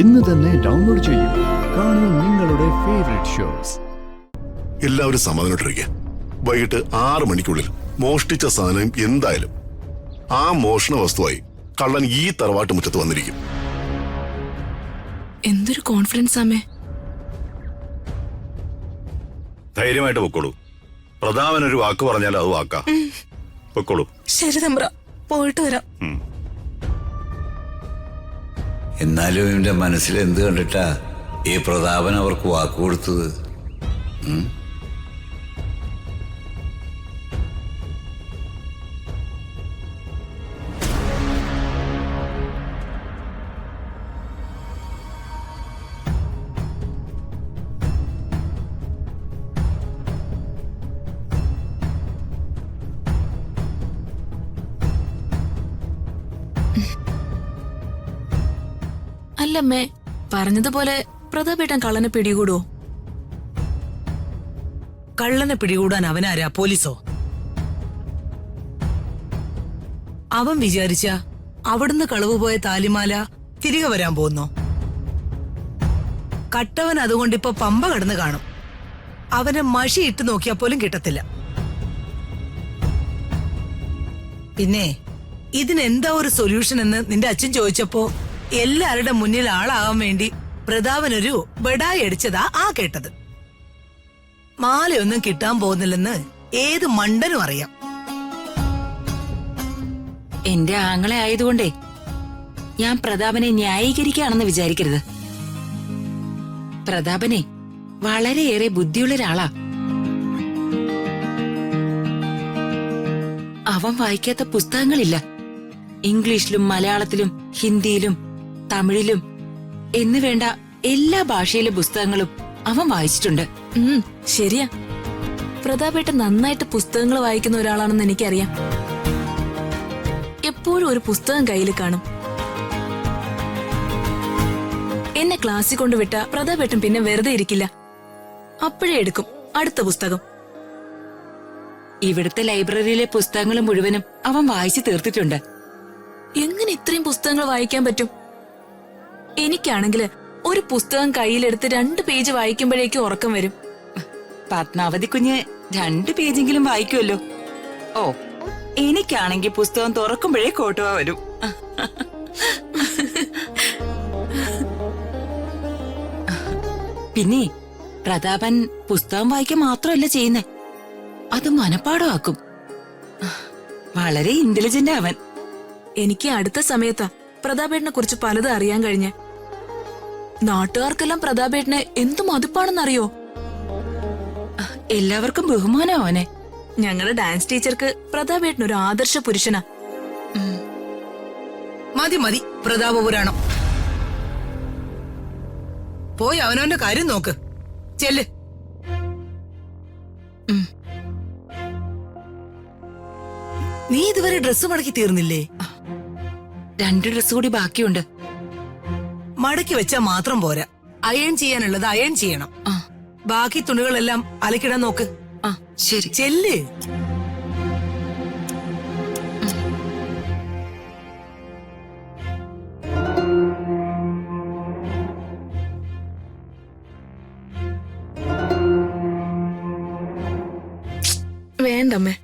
ഇന്ന് തന്നെ ഡൗൺലോഡ് ചെയ്യൂ. കാണൂ നിങ്ങളുടെ ഫേവറേറ്റ് ഷോസ്. എല്ലാവരും സമാധാനമായിട്ടിരിക്കുക. വൈകിട്ട് 6 മണിക്കുള്ളിൽ മോഷ്ടിച്ച സാധനം എന്തായാലും ആ മോഷണ വസ്തുവായി കള്ളൻ ഈ തറവാട്ട് മുറ്റത്ത് വന്നിരിക്കും. എന്തൊരു കോൺഫിഡൻസ് ആമേ. ധൈര്യമായിട്ട് പൊക്കോളൂ. പ്രതാപൻ ഒരു വാക്ക് പറഞ്ഞാൽ അത് വാക്കാ. പൊക്കോളൂ. ശരി തമ്പ്ര, പോയിട്ട് വരാം. എന്നാലും ഇവന്റെ മനസ്സിൽ എന്ത് കണ്ടിട്ടാ ഈ പ്രതാപൻ അവർക്ക് വാക്ക് കൊടുത്തത്? അല്ലമ്മേ, പറഞ്ഞതുപോലെ പ്രതാപേട്ടൻ കള്ളനെ പിടികൂടോ? കള്ളനെ പിടികൂടാൻ അവനാരാ? പോലീസോ? അവൻ വിചാരിച്ച അവിടുന്ന് കളവ് പോയ താലിമാല തിരികെ വരാൻ പോകുന്നോ? കട്ടവൻ അതുകൊണ്ടിപ്പോ പമ്പ കടന്ന് കാണും. അവനെ മഷി ഇട്ട് നോക്കിയാൽ പോലും കിട്ടത്തില്ല. പിന്നെ ഇതിനെന്താ ഒരു സൊല്യൂഷൻ എന്ന് നിന്റെ അച്ഛൻ ചോദിച്ചപ്പോ എല്ലാവരുടെ മുന്നിൽ ആളാകാൻ വേണ്ടി പ്രതാപനൊരു ബെഡായി അടിച്ചതാ ആ കേട്ടത്. മാലയൊന്നും കിട്ടാൻ പോകുന്നില്ലെന്ന് ഏത് മണ്ടനും അറിയാം. എന്റെ ആങ്ങളെ ആയതുകൊണ്ടേ ഞാൻ പ്രതാപനെ ന്യായീകരിക്കുകയാണെന്ന് വിചാരിക്കരുത്. പ്രതാപനെ വളരെയേറെ ബുദ്ധിയുള്ള ഒരാളാ. അവൻ വായിക്കാത്ത പുസ്തകങ്ങളില്ല. ഇംഗ്ലീഷിലും മലയാളത്തിലും ഹിന്ദിയിലും തമിഴിലും എന്ന് വേണ്ട എല്ലാ ഭാഷയിലെ പുസ്തകങ്ങളും അവൻ വായിച്ചിട്ടുണ്ട്. ശരിയാ, പ്രതാപേട്ടൻ നന്നായിട്ട് പുസ്തകങ്ങൾ വായിക്കുന്ന ഒരാളാണെന്ന് എനിക്കറിയാം. എപ്പോഴും ഒരു പുസ്തകം കയ്യിൽ കാണും. എന്നെ ക്ലാസ്സിൽ കൊണ്ടുവിട്ട പ്രതാപേട്ടൻ പിന്നെ വെറുതെ ഇരിക്കില്ല. അപ്പോഴേ എടുക്കും അടുത്ത പുസ്തകം. ഇവിടുത്തെ ലൈബ്രറിയിലെ പുസ്തകങ്ങൾ മുഴുവനും അവൻ വായിച്ചു തീർത്തിട്ടുണ്ട്. എങ്ങനെ ഇത്രയും പുസ്തകങ്ങൾ വായിക്കാൻ പറ്റും? എനിക്കാണെങ്കിൽ ഒരു പുസ്തകം കയ്യിലെടുത്ത് 2 പേജ് വായിക്കുമ്പോഴേക്കും ഉറക്കം വരും. പത്മാവതി കുഞ്ഞ് 2 പേജെങ്കിലും വായിക്കുമല്ലോ. ഓ, എനിക്കാണെങ്കിൽ പുസ്തകം തുറക്കുമ്പോഴേ കോട്ടുവാ വരും. പിന്നെ പ്രതാപൻ പുസ്തകം വായിക്കാൻ മാത്രമല്ല ചെയ്യുന്നേ, അത് മനപ്പാടമാക്കും. വളരെ ഇന്റലിജന്റ് അവൻ. എനിക്ക് അടുത്ത സമയത്താ പ്രതാപേട്ടനെ കുറിച്ച് പലതും അറിയാൻ കഴിഞ്ഞ്. നാട്ടുകാർക്കെല്ലാം പ്രതാപേട്ടനെ എന്തു മതിപ്പാണെന്നറിയോ? എല്ലാവർക്കും ബഹുമാനം അവനെ. ഞങ്ങളുടെ ഡാൻസ് ടീച്ചർക്ക് പ്രതാപേട്ടൻ ഒരു ആദർശ പുരുഷനാ. മതി മതി പ്രതാപപുരാണം. പോയി അവനവന്റെ കാര്യം നോക്ക്. ചെല്ല്. നീ ഇതുവരെ ഡ്രസ്സ് മടക്കി തീർന്നില്ലേ? 2 ഡ്രസ് കൂടി ബാക്കിയുണ്ട്. മടക്കി വെച്ചാ മാത്രം പോരാ, അയൺ ചെയ്യാനുള്ളത് അയൺ ചെയ്യണം. ബാക്കി തുണികളെല്ലാം അലക്കിടാൻ നോക്ക്. ശരി. ചെല്ല്. വേണ്ടമ്മേ,